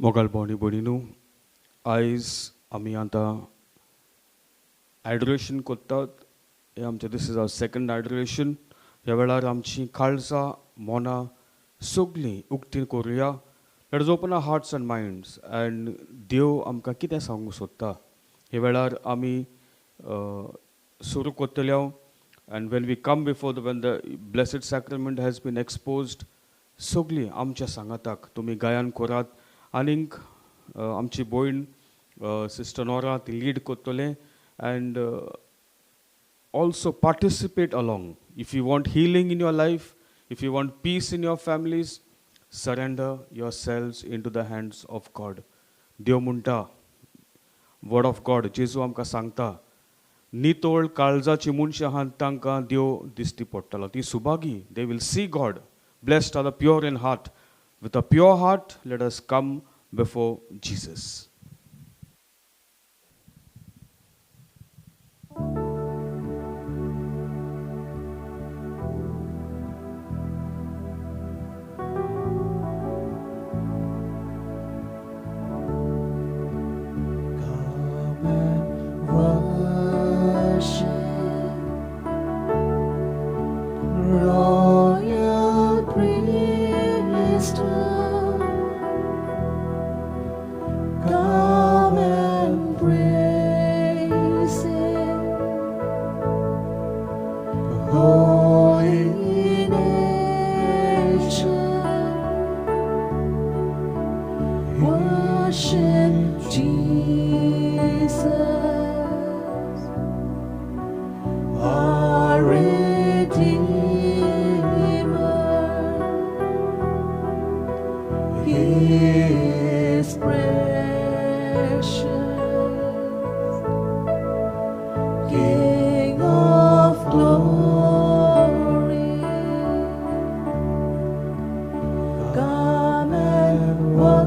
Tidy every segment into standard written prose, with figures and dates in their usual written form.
मोगाल भोंवणी भयणीनू आयज आमी आतां एडोरेशन करतात. हे आमचे this is our second adoration. ह्या वेळार आमची काळजां मोना सगळीं उक्ती करुया. Let us open our hearts and minds and देव आमकां कितें सांगूंक सोदता हे वेळार आमी सुरू करतले. And when we come before when the blessed sacrament has been exposed सगळीं आमच्या सांगाताक तुमी गायन करात. आनीक आमची भयण सिस्टर नोरा ती लीड करतले. And also participate along. If you want healing in your life, if you want peace in your families, surrender yourselves into the hands of God. देव म्हणटा, वर्ड ऑफ गॉड जेजू आमकां सांगता, नितोळ काळजाची मनशां आहात तांकां देव दिश्टी पडटलो. ती Subhagi, they will see God. Blessed are the pure in heart. With a pure heart, let us come before Jesus. Royal priesthood, come and praise Him. Holy nation, worship Jesus, our Redeemer. He is precious, King of glory. Come and worship,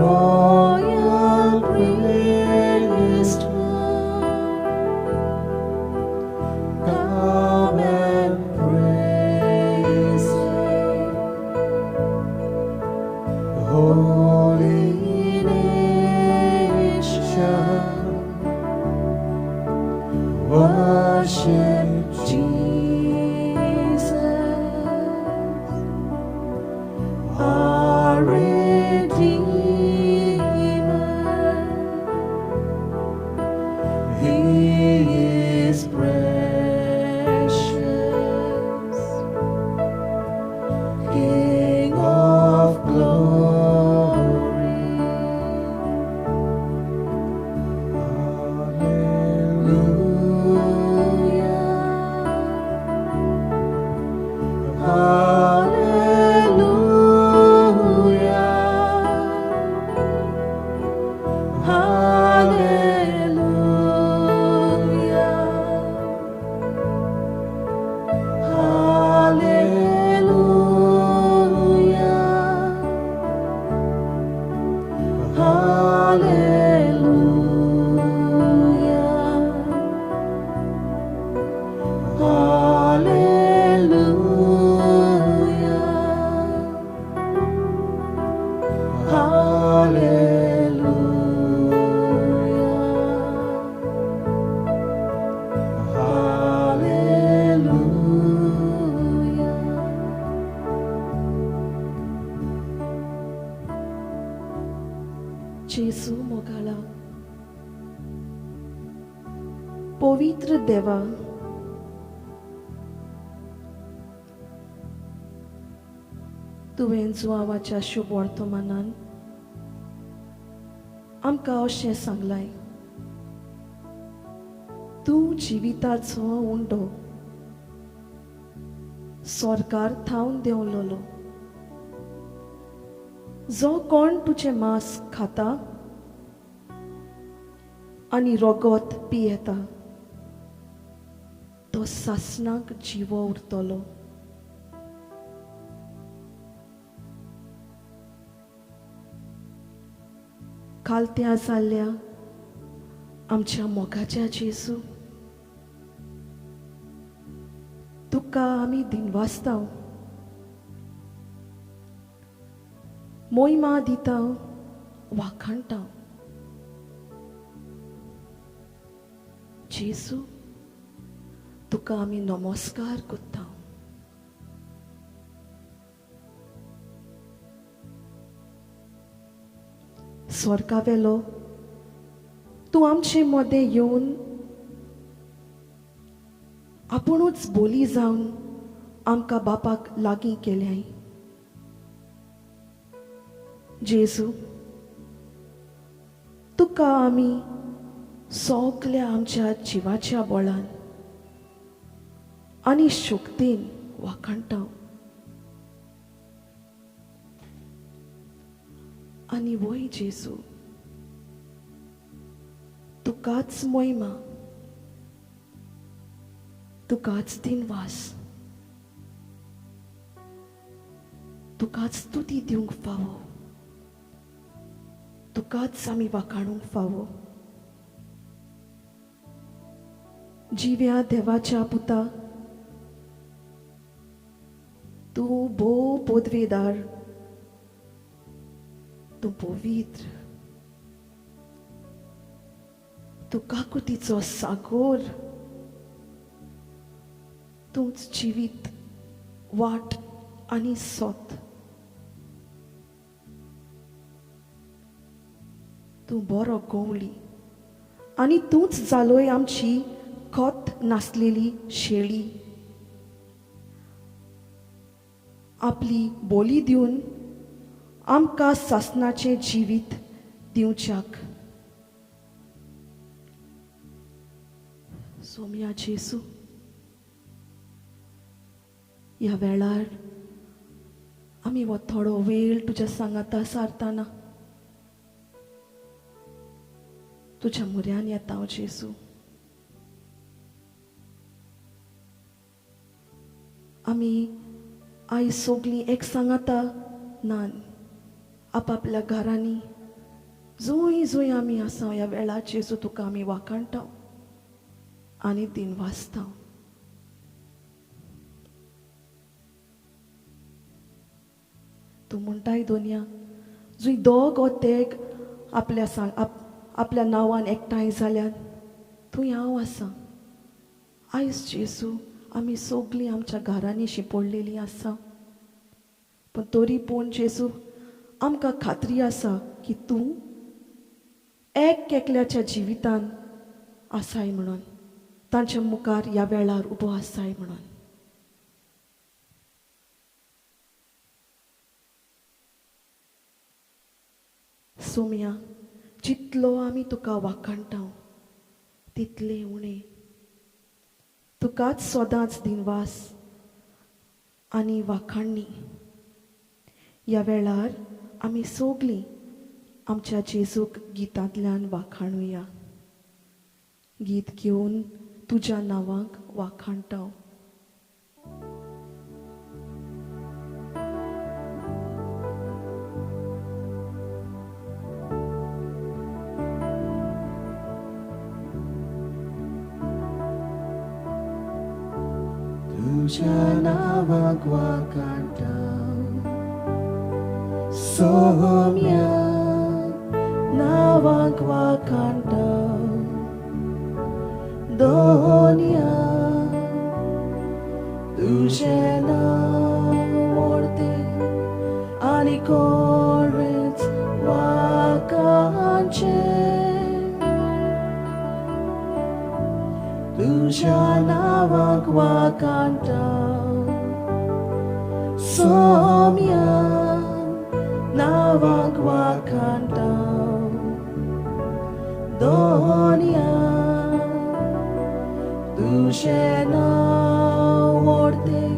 royal priesthood. Come and praise Him. Holy nation, worship Jesus, our Redeemer. He is precious, King of glory. Hallelujah, hallelujah, hallelujah, जेसू मोगाला पवित्र देवा, तुवें जुआवाच्या शुभ वर्तमानान आमकां अशें सांगलाय, तूं जिविताचो undo स्वर्गार थावन देंवलोलो. जो कोण तुझे मांस खाता आनी रगत पियेता तो सासनाक जिवो उरतलो. कालत्या जाल्ल्या आमच्या मोगाच्या जेजू, तुका आमी दिनवासताव. मोहिमा दिता वाखाणटा जेसू तुका आमी नमस्कार करता. स्वर्गावेलो तूं आमचे मदें येवन आपुणूच बोली जावन आमकां बापाक लागीं केल्याय. जेजू तुका आमी सगल्या आमच्या जिवाच्या बळान आनी शक्तीन वाखाणटा. आनी वय जेजू तुकाच मोहिमा, तुकाच दिनवास, तुकाच स्तुती दिवंक फावो, तुकाच आमी वाखाणूंक फावो. जिव्या देवाच्या पुता तूं भोव पोदवेदार, तूं पवित्र, तूं काकुतीचो सागोर, तूंच जिवीत, वाट आनी सोत. तूं बरो गवळी आनी तूंच जालोय आमची खोत नासलेली शेळी. आपली बोली दिवन आमकां सासणाचें जिवीत दिवच्याक. सोम्या जेसू ह्या वेळार आमी हो थोडो वेळ तुज्या सांगाता सारतना तुज्या म्हऱ्यान येता हांव जेसू. आमी आयज सगळीं एक सांगाता नान आपापल्या घरांनी जंय जंय आमी आसा ह्या वेळार जेसू तुका आमी वाखाणटा आनी दिन वाचता. तूं म्हणटाय दोनया जंय दोग ओ तेग आपल्या नांवान एकठांय जाल्यार थंय हांव आसा. आयज जेसू आमी सगळीं आमच्या घरांनी शिंपडलेलीं आसा, पूण तरी पूण जेसू आमकां खात्री आसा की तूं एक एकल्याच्या जिवितान आसाय म्हणून, तांच्या मुखार ह्या वेळार उबो आसाय म्हणून. सोम्या जितलो आमी तुका वाखाणटा तितलें उणें. तुकाच सदांच दिनवास आनी वाखाणणी. ह्या वेळार आमी सगळीं आमच्या जेजूक गितांतल्यान वाखाणुया. गीत घेवन तुज्या नांवाक वाखाणटा. तुझ्या नावाक वाखाणटा सोम्या, नावाक वाखाणटा दोनया. तुजें नांव व्हरतें आनी कोणेच वाखाणचें. तुझ्या नावाक वाखाणटा सोम्या, नावाक वाखाणटा दोनया. तुजें नांव व्हरतें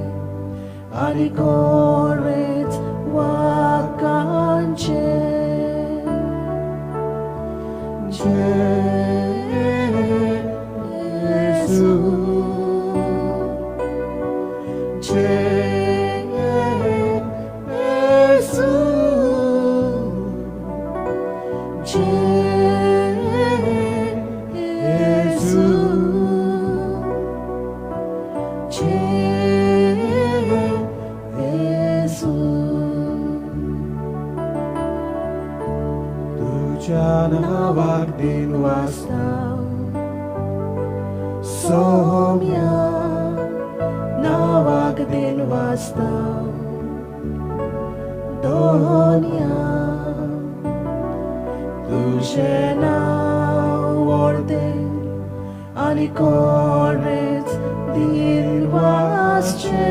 आनी कोणेच वाखाणचें. नावाक दिन वाचता सोम्या नावाक दिन वाचता दोन्या तुझे नाव व्हरतें आनी कोरेच दिन वाचचे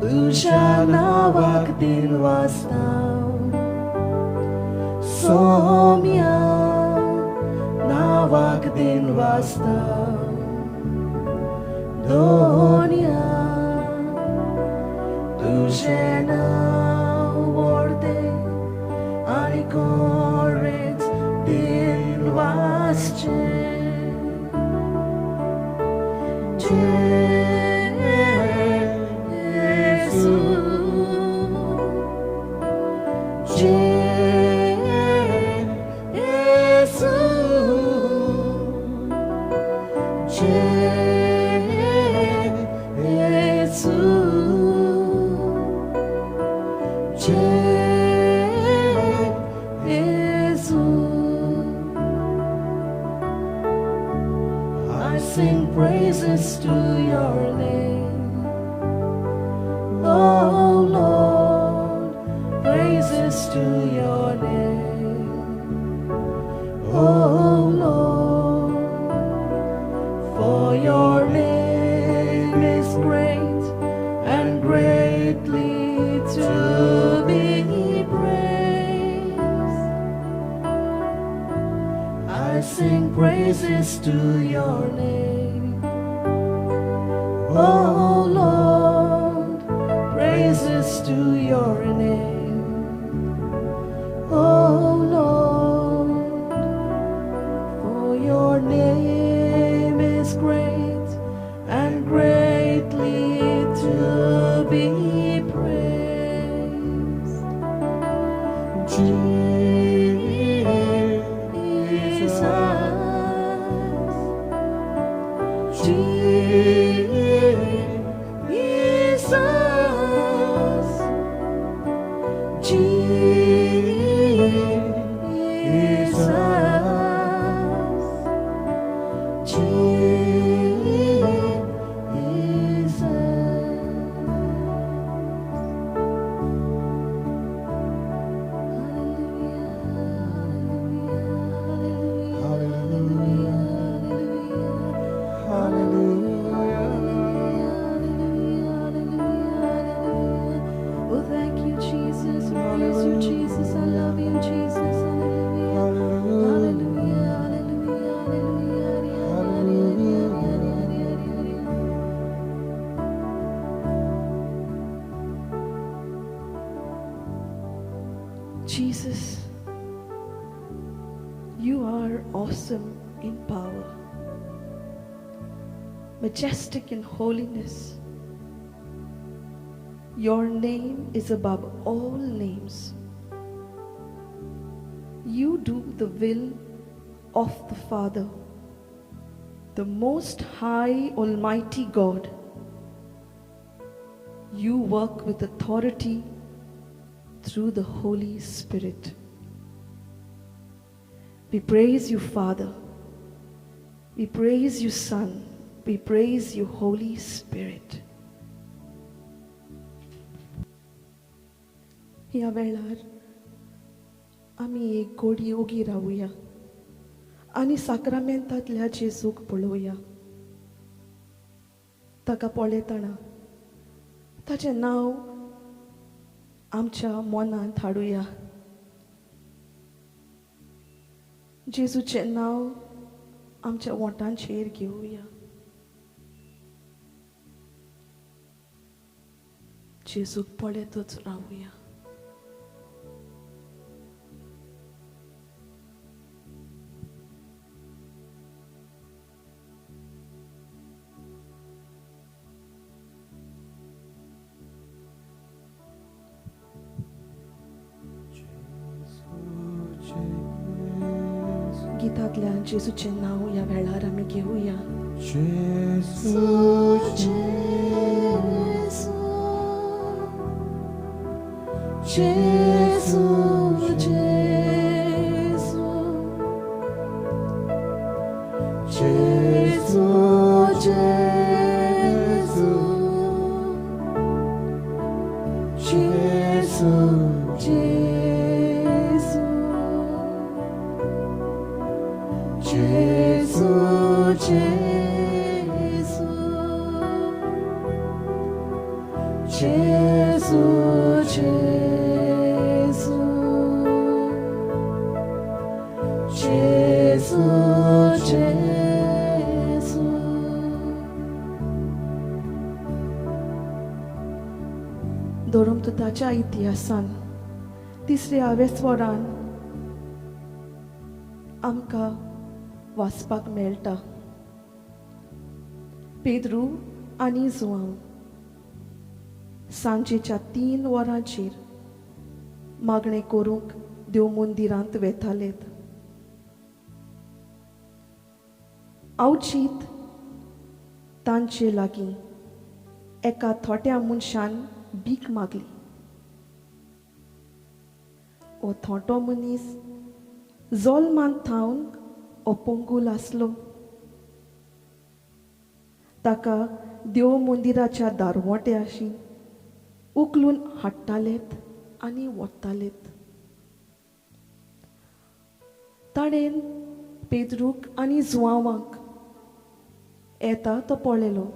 तुझ्या नावाक दिन वाचता सोम्या नावाक दिन वाचता दोन्या तुझे नाव व्हरतें आनी कोरेच दिन वाचचे I sing praises to your name, oh Lord, praises to your name, oh Lord, for your name is great and greatly to be praised. I sing praises to your name, oh Lord, praises to your name, oh Lord, for your name is great and greatly to be praised. Jesus. Jesus, you are awesome in power, majestic in holiness. Your name is above all names. You do the will of the Father, the Most High Almighty God. You work with authority through the Holy Spirit. We praise you, Father. We praise you, Son. We praise you, Holy Spirit. ह्या वेळार आमी एक गोडी ओगी रावुया आनी साक्रामेंतांतल्या जेजूक पळोवया. ताका पळयतना ताचें नांव आमच्या मनांत हाडुया. जेजूचें नांव आमच्या ओंठांचेर घेवया. जेजूक पळयतच रावुया. गीतांतल्यान जेजूचें नांव ह्या वेळार आमी घेवया. जेजू जेजू जेजू Jesu, Jesu, Jesu, Jesu, Jesu, Jesu. धोरमतुताच्या इतिहासान तिसऱ्या वेस्वरान आमकां वाचपाक मेळटा. पेद्रू आनी जुआंव सांजेच्या 3 वरांचेर मागणें करूंक देव मंदिरांत वेतालेत. आवचीत तांचे लागीं एका थोट्या मनशान भीक मागली. हो थोटो मनीस जल्मान थावन अपंगूल आसलो. ताका देव मंदिराच्या दारवट्याशी उखलून हाडटालेत आनी व्हरतालेत. ताणेन पेद्रूक आनी जुआंवांक येता तो पळयलो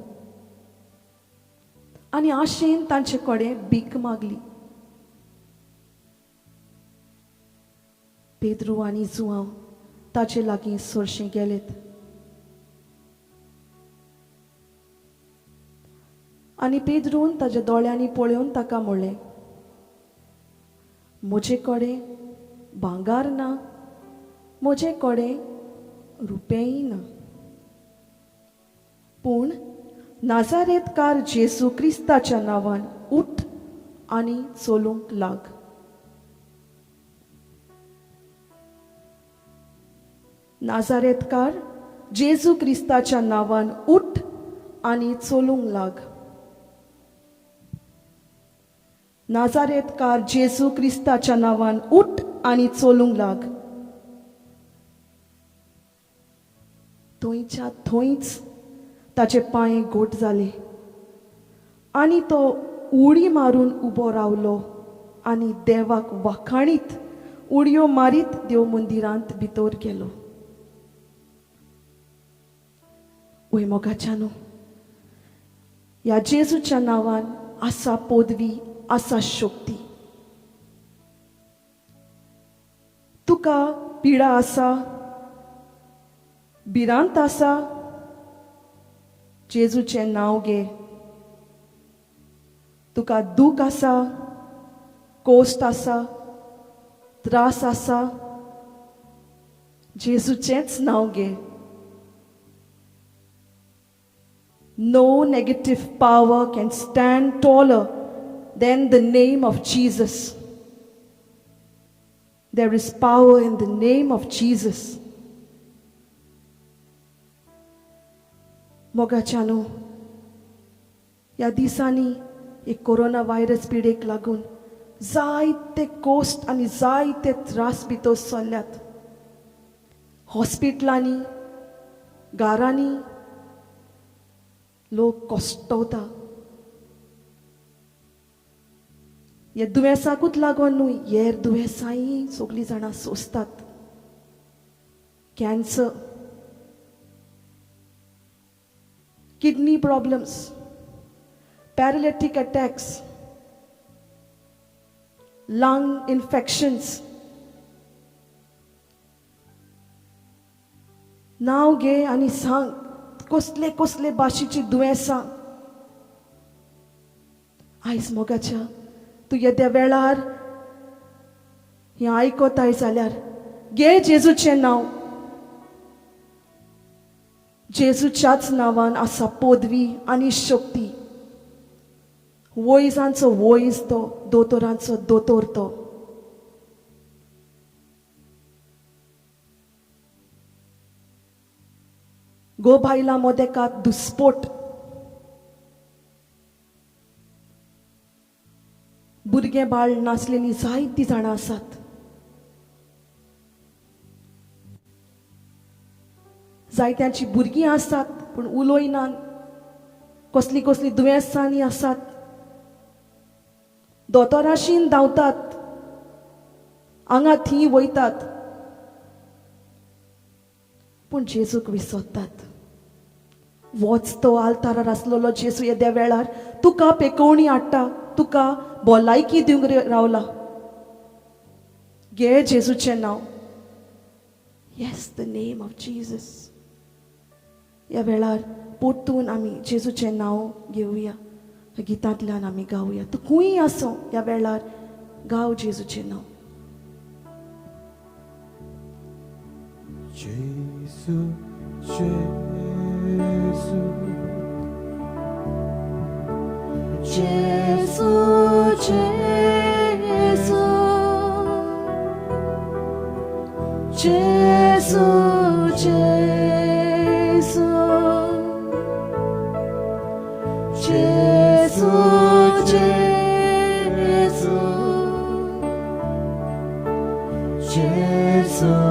आनी आशेन तांचे कडेन भीक मागली. पेद्रू आनी जुआंव ताचे लागीं सरशे गेलेत आनी पेद्रून ताच्या दोळ्यांनी पळोवन ताका म्हणलें, म्हजे कडेन भांगार ना, म्हजे कडेन रुपयेय ना, पूण नाजारेतकार जेसू क्रिस्ताच्या नांवान उठ आनी चलूंक लाग. नाजारेतकार जेसू क्रिस्ताच्या नांवान उठ आनी चलूंक लाग. नाजारेतकार जेसू क्रिस्ताच्या नांवान उठ आनी चलूंक लाग. थंयच्या थंयच ताचे पांय घोट जाले आनी तो उडी मारून उबो रावलो आनी देवाक वाखाणीत उडयो मारीत देव मंदिरांत भितर गेलो. वय मोगाच्यानो, ह्या जेजूच्या नांवान आसा पदवी, आसा शक्ती. तुका पिडा आसा, भिरांत आसा, जेजूचें नांव घे. तुका दूख आसा, कोस्ट आसा, त्रास आसा, जेजूचेंच नांव घे. No negative power can stand taller than the name of Jesus. There is power in the name of Jesus. मोगाच्यानो, ह्या दिसांनी एक कोरोना व्हायरस पिडेक लागून जायते कोस्ट आनी जायते त्रास भितर चल्ल्यात. हॉस्पिटलांनी, घरांनी लोक कश्टवता. ह्या दुयेंसाकूच लागून न्हू, हेर दुयेंसांय सगळीं जाणां सोंसतात. Cancer, kidney problems, paralytic attacks, lung infections. नांव घे आनी सांग कसले कसले भाशेची दुयेंसां. आयज मोगाच्या तूं येद्या वेळार हें आयकताय जाल्यार घे जेजूचें नांव. जेजूच्याच नांवान आसा पदवी आनी शक्ती. वैजांचो वैज तो, दोतोरांचो दोतोर तो. गोभायला मोदेकात दुस्पोट, भुरगे बाळ नासलेलीं जायतीं जाणां आसात. जायत्यांची भुरगीं आसात पूण उलोयनात, कसली कसली दुयेंसांनी आसात, दोतोराशीन धांवतात, हांगा थी वयतात, पूण जेजूक विसरतात. वोच तो आल्तारार आसलेलो जेजू येद्या वेळार तुका पेकोवणी हाडटा, तुका भलायकी दिवंक रावला. घे जेजूचें नांव. Yes, the name of Jesus. ह्या वेळार परतून आमी जेजूचें नांव घेवया. गितांतल्यान आमी गावया. तूं खूंय आसो ह्या वेळार गाव जेजूचें नांव. जेसू जेसू जेसू जेसू जेसू जेसू जेसू जेसू जेसू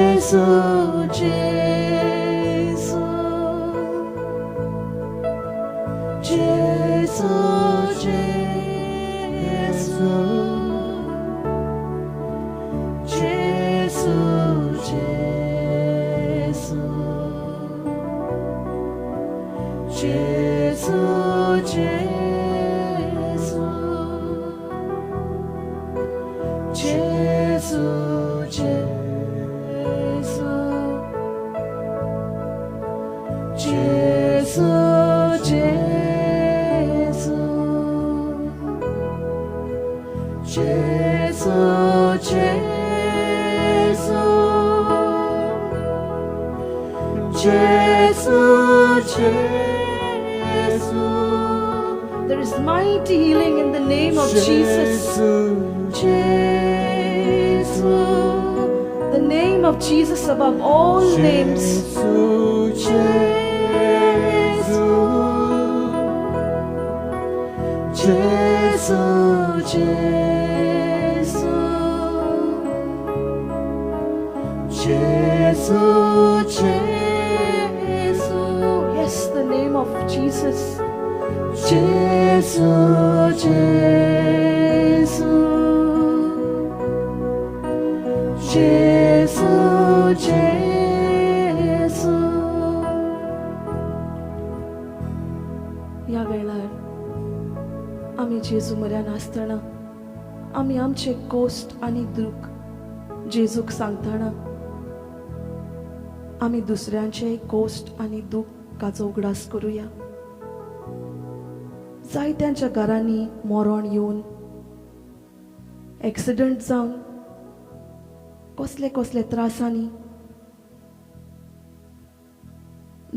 जेसू जेसू जेसू जेसू जेसू जेसू जेसू There is mighty healing in the name of Jesus. Jesus. The name of Jesus above all names. Jesus. Jesus. Jesus. Yes, the name of Jesus. Jesus, Jesus, Jesus, Jesus. ह्या वेळार आमी जेजू म्हऱ्यान आसतना आमी आमचे कोस्ट आनी दूख जेजूक सांगतना आमी दुसऱ्यांचे कोस्ट आनी दुखाचो उगडास करुया. जायत्यांच्या घरांनी मरण येवन, एक्सिडंट जावन, कसले कसले त्रासांनी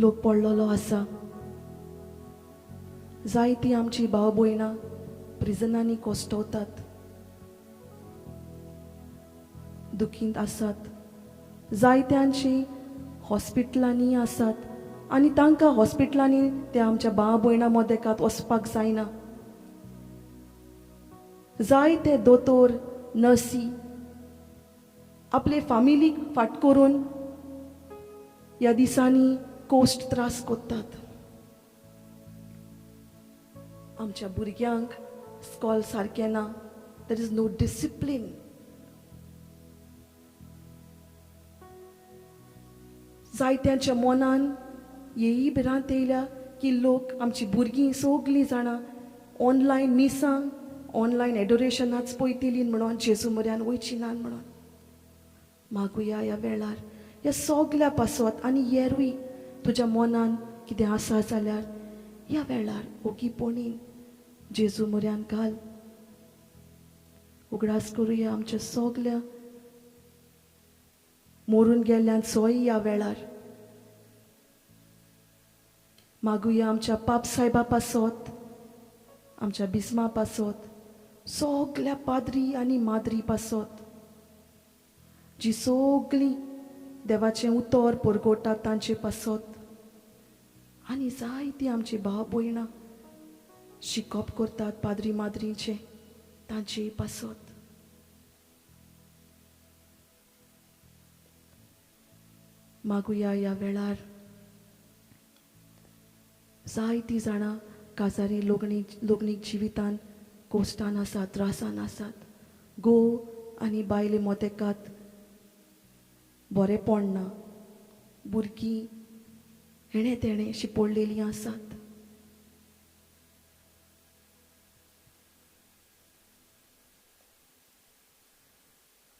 लोक पडलेलो आसा. जायतीं आमची भाव भयणां प्रिजनांनी कोसटवतात, दुखींत आसात. जायत्यांची हॉस्पिटलांनी आसात आनी तांकां हॉस्पिटलांनी ते आमच्या भाव भयणां मोदेकात वचपाक जायना. जायते दोतोर नर्सी आपले फामिलीक फाट करून ह्या दिसांनी कोस्ट त्रास कोत्तात. आमच्या भुरग्यांक स्कॉल सारकें ना. There is no discipline. जायत्यांच्या मनान येयी भिरांत येयल्या की लोक आमची भुरगीं सगलीं जाणां ऑनलायन मिसां, ऑनलायन एडोरेशनाच पळयतलीं म्हणून जेजू म्हऱ्यान वयची नात म्हणून. मागुया ह्या वेळार ह्या सगल्या पासत आनी हेरूय तुज्या मनान कितें आसा जाल्यार ह्या वेळार ओगीपणीन जेजू म्हऱ्यान घाल. उगडास करुया आमच्या सगल्या मोरून गेल्ल्यांचोय ह्या वेळार. मागुया आमच्या पाप साहेबा पासत, आमच्या बिस्मा पासत, सगल्या पाद्री आनी माद्री पासत, जी सगळीं देवाचें उतर परगोटात तांचे पासत, आनी जायतीं आमची भाव भयणां शिकप करतात पाद्री माद्रींचे तांचे पासत. मागुया ह्या वेळार जायतीं जाणां काजारी लोगणीक जिवितान कोश्टान आसात, त्रासान आसात. घोव आनी बायले मोतेकात बरें पडना, भुरगीं हेणे तेणे शिपडलेलीं आसात.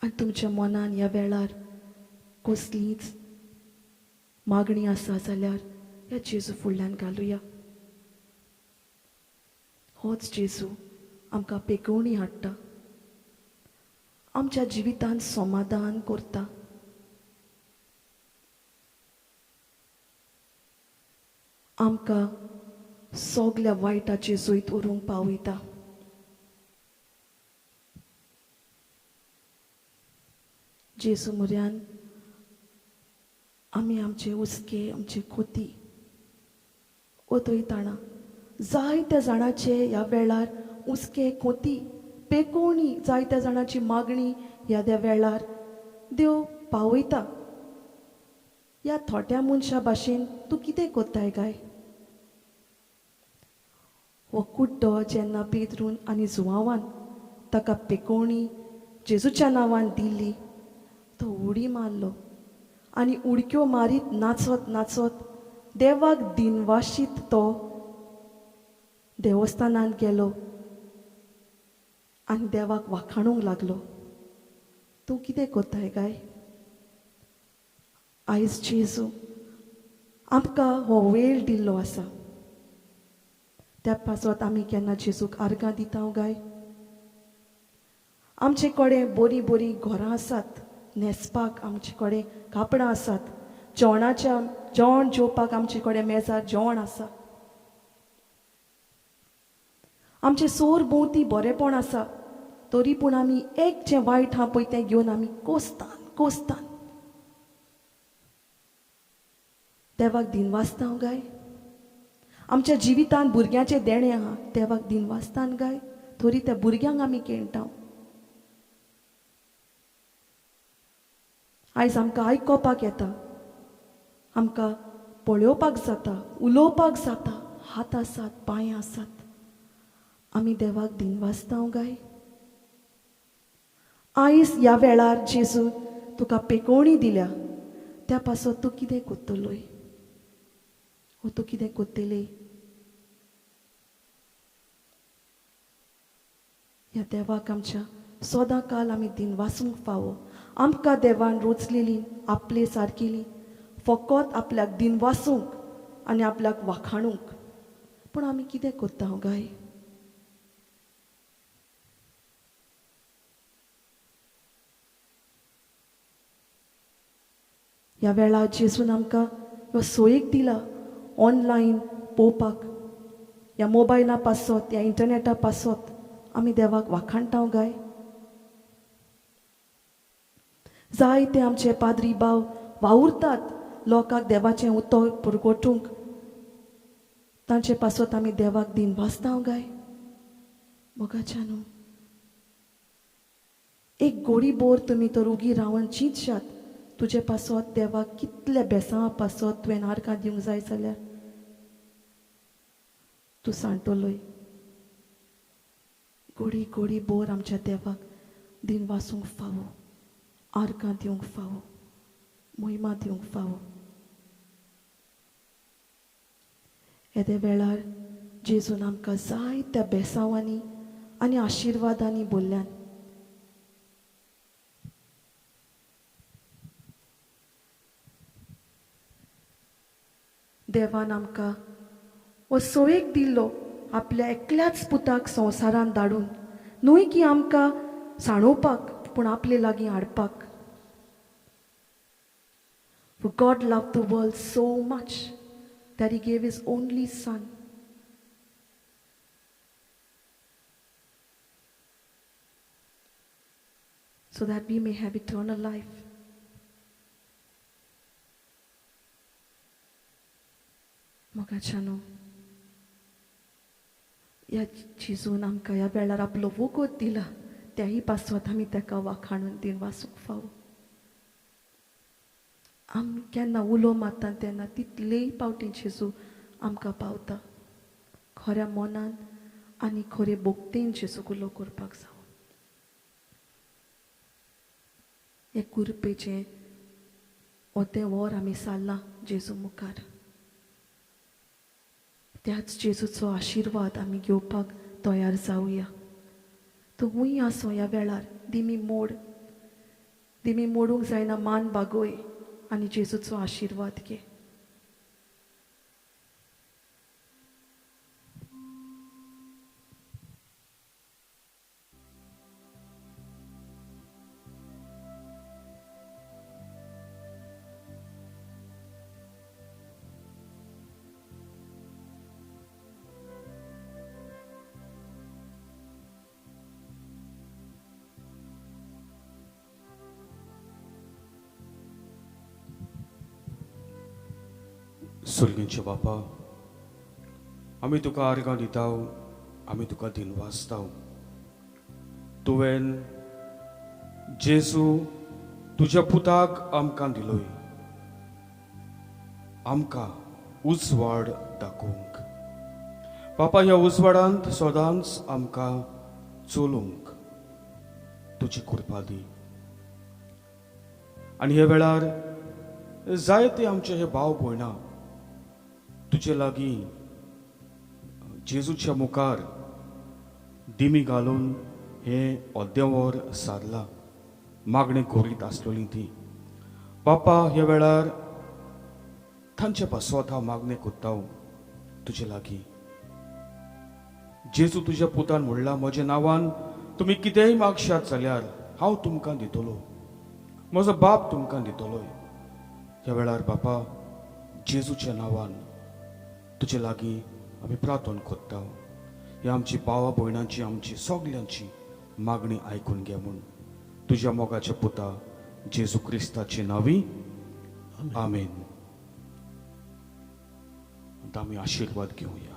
आनी तुमच्या मनान ह्या वेळार कसलीच मागणी आसा जाल्यार ह्या जेजू फुडल्यान घालुया. होच जेजू आमकां पेकवणी हाडटा, आमच्या जिवितान समाधान करता. आमकां सगल्या वायटाचे जैत व्हरूंक पावयता. जेजू म्हऱ्यान आमी आमचे उस्के, आमचे खोती ओतयताना जायत्या जाणांचे ह्या वेळार उस्के खोती पेकोवणी, जायत्या जाणांची मागणी ह्या त्या वेळार देव पावयता. ह्या थोड्या मनशा भाशेन तूं कितें कोत्ताय काय? हो कुड्डो जेन्ना पेद्रून आनी जुवांवान ताका पेकोवणी जेजूच्या नांवान दिल्ली, तो उडी मारलो आनी उडक्यो मारीत नाचत नाचत देवाक दिनवाशीत तो देवस्थानांत गेलो आनी देवाक वाखाणूंक लागलो. तूं कितें कोत्ताय काय? आयज जेजू आमकां हो वेळ दिल्लो आसा. त्या पासत आमी केन्ना जेजूक आर्गां दिता काय? आमचे कडेन बरीं बरीं घरां आसात, न्हेसपाक आमचे कडेन कापडां आसात, जेवण जेवपाक आमचे कडेन मेजार जेवण आसा, आमचे सोर भोंवती बरेंपण आसा, तरी पूण आमी एक जें वायट आहा पळय तें घेवन आमी कोसतान देवाक दिनवासता काय? आमच्या जिवितान भुरग्याचें देणें आहा, देवाक दिनवासतान काय? तरी त्या भुरग्यांक आमी केणटा. आयज आमकां आयकोपाक येता, आमकां पळोवपाक जाता, उलोवपाक जाता, हात आसात, पांय आसात. आमी देवाक दिनवासता काय? आयज ह्या वेळार जेजू तुका पेकोवणी दिल्या, त्या पासत तूं कितें कोत्तलोय? वो तूं कितें कोत्तेली? ह्या देवाक आमच्या सदां काल आमी दिनवासूंक फावो. आमकां देवान रोचलेली आपले सारकेली फकत आपल्याक दिनवासूंक आनी आपल्याक वाखाणूंक. पूण आमी कितें कोत्ता काय? ह्या वेळार जेजून आमकां ह्यो सोयेक दिला ऑनलायन पळोवपाक. ह्या मोबायला पासत, ह्या इंटरनेटा पासत आमी देवाक वाखाणटा काय? जायते आमचे पाद्री भाव वावुरतात लोकांक देवाचें उतर परगटूंक, तांचे पासत आमी देवाक दिनवासता काय? मोगाच्यानू एक घोडी बोर तुमी तर उगी रावन चिंतशात, तुजे पासत देवाक कितले बेसांवा पासत तुवें आर्गां दिवंक जाय जाल्यार तूं सांटलोय. घोडी घोडी बोर आमच्या देवाक दिनवासूंक फावो, आर्गां दिवंक फावो, महिमा दिवंक फावो. येदे वेळार जेजून आमकां जायत्या बेसांवांनी आनी आशिर्वादांनी बोल्ल्यान देवान आमकां हो सोयेक दिल्लो आपल्या एकल्याच पुताक संवसारान धाडून, न्हय की आमकां सांडोवपाक पूण आपले लागीं हाडपाक. For God loved the world so much that he gave his only son. So that we may have eternal life. मोगाच्यानो, ह्या जेजून आमकां ह्या वेळार आपलो वगत दिला, त्याही पासवात आमी ताका वाखाणून दिन वासूंक फावो. आमी केन्ना उलो मारता तेन्ना तितलेय पावटी जेजू आमकां पावता. खऱ्या मनान आनी खरे भोगतेन जेजूक उलो करपाक जावो. हे कुरपेचें ओतें वर आमी सारलां जेजू मुखार. त्याच जेजूचो आशिर्वाद आमी घेवपाक तयार जावया. तूं खूंय आसो ह्या वेळार दिमी मोडूंक जायना, मान बागोय आनी जेजूचो आशिर्वाद घे. सुर्गींचे बापा, आमी तुका आर्गां दिताव, आमी तुका दिन वाजताव. तुवें जेजू तुज्या पुताक आमकां दिलोय, आमकां उजवाड दाखोवंक. बापा, ह्या उजवाडांत सदांच आमकां चलूंक तुजी कृपा दी. आनी हे वेळार जायते आमचे हे भाव भयणां तुजे लागीं जेजूच्या मुखार दिमी घालून हे अद्देवर सारला मागणी करीत आसलेलीं ती. बापा, ह्या वेळार तांचे पासवात हांव मागणी करता तुजे लागीं. जेजू तुज्या पुतान म्हणला, म्हज्या नांवान तुमी कितेंय मागशात जाल्यार हांव तुमकां दितलो, म्हजो बाप तुमकां दितलोय. ह्या वेळार बापा, जेजूच्या नांवान तुजे लागीं आमी प्रार्थना करता. ही आमची भावा भयणांची, आमची सगल्यांची मागणी आयकून घे म्हूण तुज्या मोगाच्या पुता जेजू क्रिस्ताची नांवी, आमेन. आतां आमी आशिर्वाद घेवया.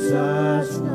Sasna